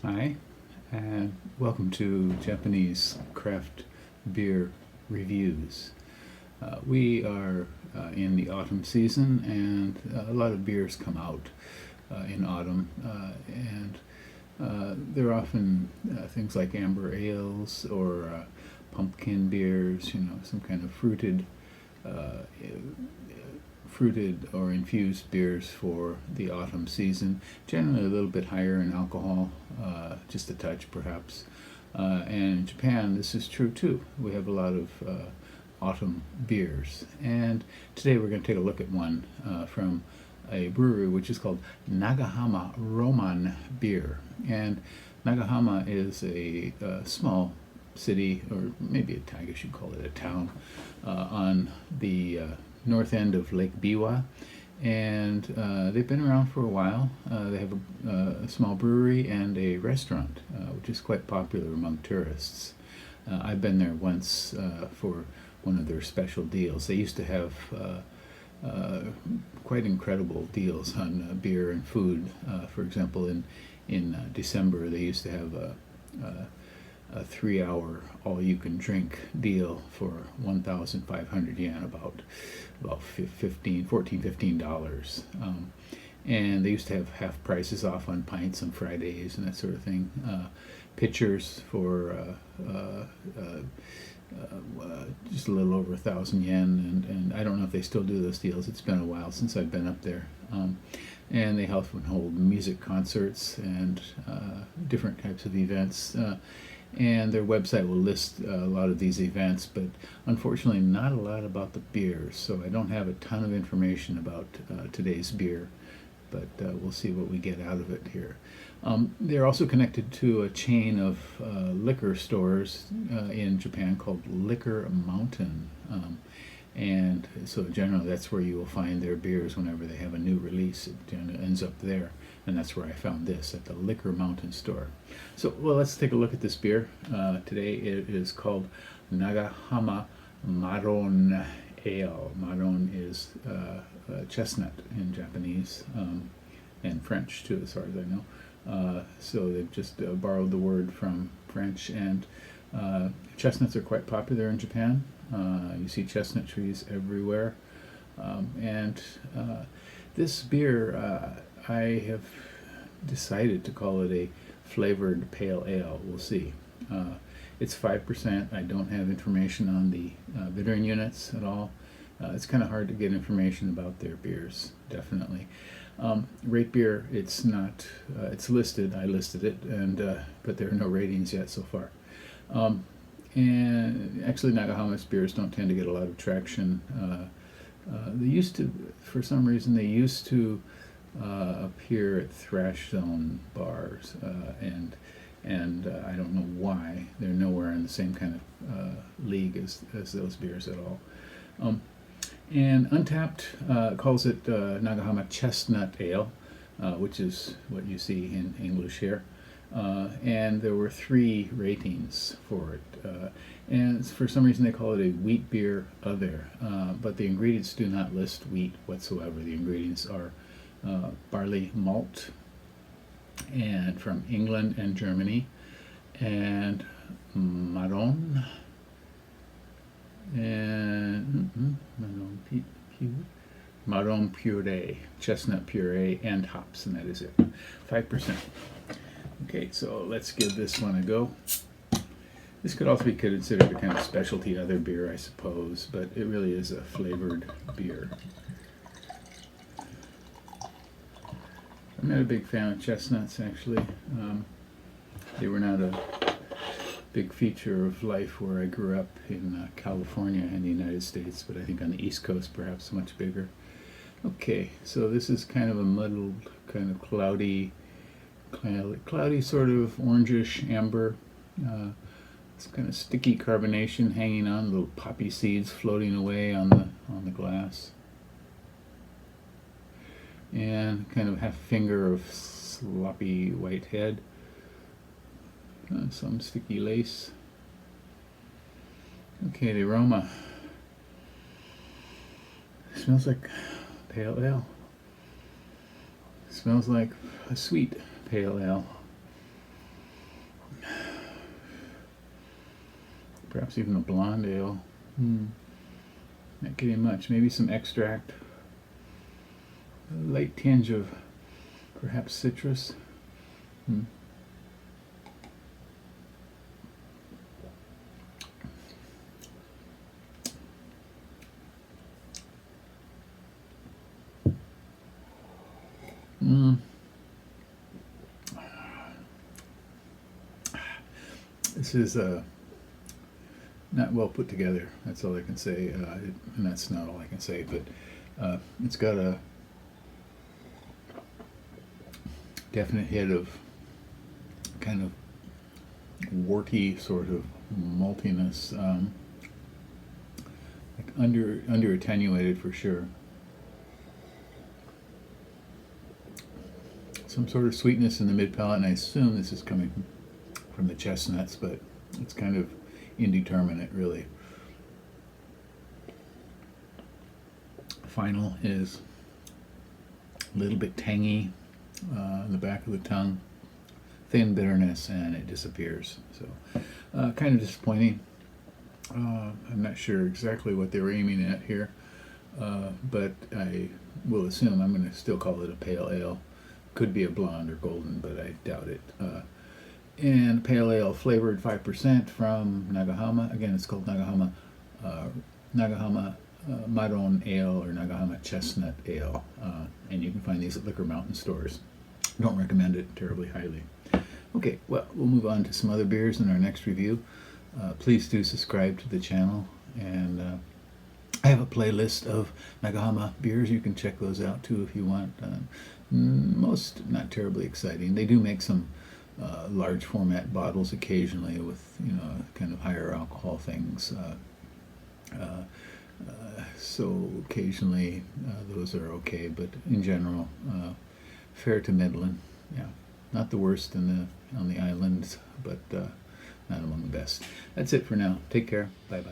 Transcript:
Hi, and welcome to Japanese craft beer reviews. We are in the autumn season, and a lot of beers come out in autumn, and they're often things like amber ales or pumpkin beers, some kind of fruited or infused beers for the autumn season, generally a little bit higher in alcohol, just a touch perhaps. And in Japan, this is true too. We have a lot of autumn beers. And today we're going to take a look at one from a brewery which is called Nagahama Roman Beer. And Nagahama is a small city, or maybe I guess you'd call it a town, on the north end of Lake Biwa, and they've been around for a while. They have a small brewery and a restaurant, which is quite popular among tourists. I've been there once for one of their special deals. They used to have quite incredible deals on beer and food. For example, in December, they used to have a 3-hour all-you-can-drink deal for 1,500 yen, about $15. And they used to have half prices off on pints on Fridays and that sort of thing. Pitchers for just a little over 1,000 yen, and I don't know if they still do those deals. It's been a while since I've been up there. And they often hold music concerts and different types of events. And their website will list a lot of these events, but unfortunately not a lot about the beers, so I don't have a ton of information about today's beer, but we'll see what we get out of it here. They're also connected to a chain of liquor stores in Japan called Liquor Mountain, and so generally that's where you will find their beers whenever they have a new release. It ends up there, and that's where I found this, at the Liquor Mountain store. So, well, let's take a look at this beer. Today it is called Nagahama Maron Ale. Maron is chestnut in Japanese, and French too, as far as I know. So they've just borrowed the word from French, and chestnuts are quite popular in Japan. You see chestnut trees everywhere, and this beer, I have decided to call it a flavored pale ale. We'll see. It's 5%. I don't have information on the bittering units at all. It's kind of hard to get information about their beers, definitely. Rate beer, it's not, it's listed, I listed it, and but there are no ratings yet so far. And actually Nagahama's beers don't tend to get a lot of traction. They used to, for some reason, they used to appear at Thrash Zone bars, and I don't know why. They're nowhere in the same kind of league as those beers at all. And Untapped calls it Nagahama Chestnut Ale, which is what you see in English here. And there were 3 ratings for it. And for some reason they call it a wheat beer other, but the ingredients do not list wheat whatsoever. The ingredients are barley malt, and from England and Germany, and marron, and marron puree, chestnut puree, and hops, and that is it. 5%. Okay, so let's give this one a go. This could also be considered a kind of specialty other beer, I suppose, but it really is a flavored beer. I'm not a big fan of chestnuts, actually. They were not a big feature of life where I grew up in California in the United States, but I think on the East Coast perhaps much bigger. Okay, so this is kind of a muddled, kind of cloudy sort of orangish amber. It's kind of sticky carbonation hanging on, little poppy seeds floating away on the glass, and kind of half finger of sloppy white head, some sticky lace. Okay, the aroma smells like pale ale. Smells like a sweet pale ale. Perhaps even a blonde ale. Not getting much. Maybe some extract. A light tinge of perhaps citrus. This is not well put together. That's all I can say, and that's not all I can say. But it's got a definite hit of kind of warty sort of maltiness, like under attenuated for sure. Some sort of sweetness in the mid palate, and I assume this is coming from the chestnuts, but it's kind of indeterminate, really. Final is a little bit tangy in the back of the tongue, thin bitterness, and it disappears. So kind of disappointing. I'm not sure exactly what they were aiming at here, but I will assume I'm going to still call it a pale ale. Could be a blonde or golden, but I doubt it. And pale ale flavored 5% from Nagahama. Again, it's called Nagahama Maron Ale or Nagahama Chestnut Ale. And you can find these at Liquor Mountain stores. Don't recommend it terribly highly. Okay, well, we'll move on to some other beers in our next review. Please do subscribe to the channel, and I have a playlist of Nagahama beers. You can check those out too if you want. Most not terribly exciting. They do make some large format bottles occasionally with, you know, kind of higher alcohol things. So occasionally those are okay, but in general, fair to middling. Yeah, not the worst on the islands, but not among the best. That's it for now. Take care. Bye bye.